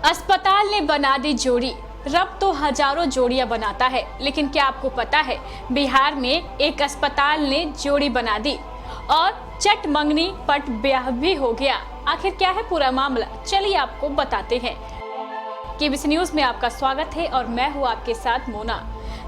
अस्पताल ने बना दी जोड़ी। रब तो हजारों जोड़ियां बनाता है, लेकिन क्या आपको पता है बिहार में एक अस्पताल ने जोड़ी बना दी और चट मंगनी पट ब्याह भी हो गया। आखिर क्या है पूरा मामला, चलिए आपको बताते हैं। केबीसी न्यूज में आपका स्वागत है और मैं हूँ आपके साथ मोना।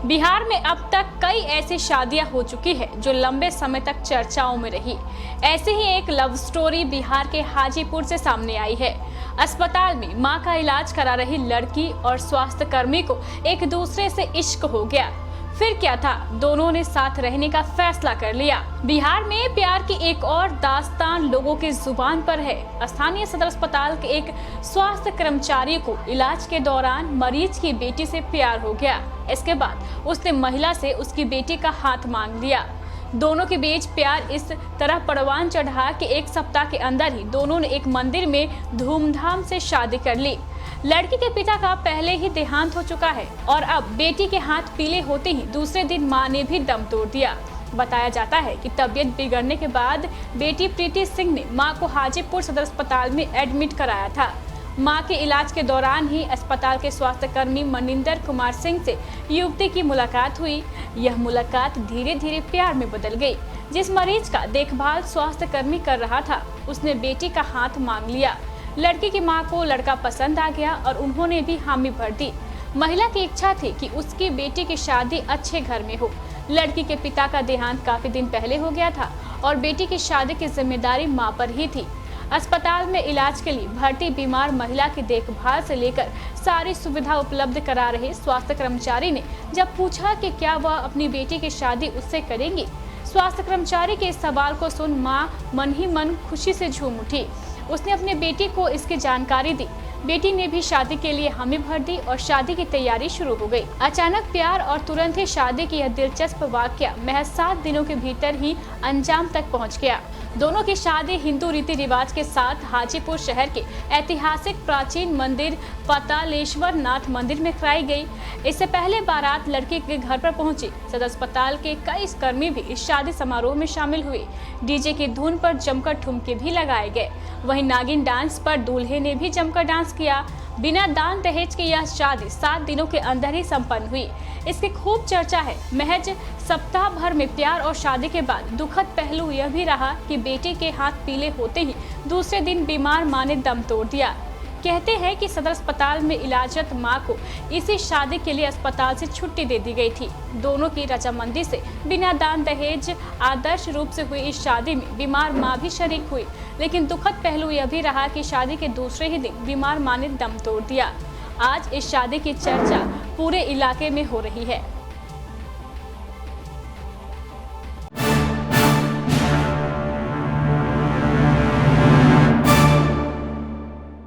बिहार में अब तक कई ऐसी शादियां हो चुकी है जो लंबे समय तक चर्चाओं में रही। ऐसे ही एक लव स्टोरी बिहार के हाजीपुर से सामने आई है। अस्पताल में मां का इलाज करा रही लड़की और स्वास्थ्य कर्मी को एक दूसरे से इश्क हो गया। फिर क्या था, दोनों ने साथ रहने का फैसला कर लिया। बिहार में प्यार की एक और दास्तान लोगों की जुबान पर है। स्थानीय सदर अस्पताल के एक स्वास्थ्य कर्मचारी को इलाज के दौरान मरीज की बेटी से प्यार हो गया। इसके बाद उसने महिला से उसकी बेटी का हाथ मांग लिया। दोनों के बीच प्यार इस तरह परवान चढ़ा कि एक सप्ताह के अंदर ही दोनों ने एक मंदिर में धूमधाम से शादी कर ली। लड़की के पिता का पहले ही देहांत हो चुका है और अब बेटी के हाथ पीले होते ही दूसरे दिन मां ने भी दम तोड़ दिया। बताया जाता है कि तबीयत बिगड़ने के बाद बेटी प्रीति सिंह ने मां को हाजीपुर सदर अस्पताल में एडमिट कराया था। मां के इलाज के दौरान ही अस्पताल के स्वास्थ्य कर्मी मनिंदर कुमार सिंह से युवती की मुलाकात हुई। यह मुलाकात धीरे धीरे प्यार में बदल गई। जिस मरीज का देखभाल स्वास्थ्य कर्मी कर रहा था, उसने बेटी का हाथ मांग लिया। लड़की की मां को लड़का पसंद आ गया और उन्होंने भी हामी भर दी। महिला की इच्छा थी कि उसकी बेटी की शादी अच्छे घर में हो। लड़की के पिता का देहांत काफी दिन पहले हो गया था और बेटी की शादी की जिम्मेदारी मां पर ही थी। अस्पताल में इलाज के लिए भर्ती बीमार महिला की देखभाल से लेकर सारी सुविधा उपलब्ध करा रहे स्वास्थ्य कर्मचारी ने जब पूछा कि क्या वह अपनी बेटी की शादी उससे करेंगी, स्वास्थ्य कर्मचारी के इस सवाल को सुन मां मन ही मन खुशी से झूम उठी। उसने अपनी बेटी को इसकी जानकारी दी। बेटी ने भी शादी के लिए हामी भर दी और शादी की तैयारी शुरू हो गई। अचानक प्यार और तुरंत ही शादी की यह दिलचस्प वाकया महज 7 दिनों के भीतर ही अंजाम तक पहुंच गया। दोनों की शादी हिंदू रीति रिवाज के साथ हाजीपुर शहर के ऐतिहासिक प्राचीन मंदिर पातालेश्वर नाथ मंदिर में कराई गई। इससे पहले बारात लड़की के घर पर पहुंची। सदर अस्पताल के कई कर्मी भी इस शादी समारोह में शामिल हुए। डीजे की धुन पर जमकर ठुमके भी लगाए गए। वहीं नागिन डांस पर दूल्हे ने भी जमकर डांस किया। बिना दान दहेज की यह शादी 7 दिनों के अंदर ही संपन्न हुई। इसकी खूब चर्चा है। महज सप्ताह भर में प्यार और शादी के बाद दुखद पहलू यह भी रहा कि बेटे के हाथ पीले होते ही दूसरे दिन बीमार मां ने दम तोड़ दिया। कहते हैं कि सदर अस्पताल में इलाजरत मां को इसी शादी के लिए अस्पताल से छुट्टी दे दी गई थी। दोनों की रजामंदी से बिना दान दहेज आदर्श रूप से हुई इस शादी में बीमार मां भी शरीक हुई। लेकिन दुखद पहलू यह भी रहा कि शादी के दूसरे ही दिन बीमार मां ने दम तोड़ दिया। आज इस शादी की चर्चा पूरे इलाके में हो रही है।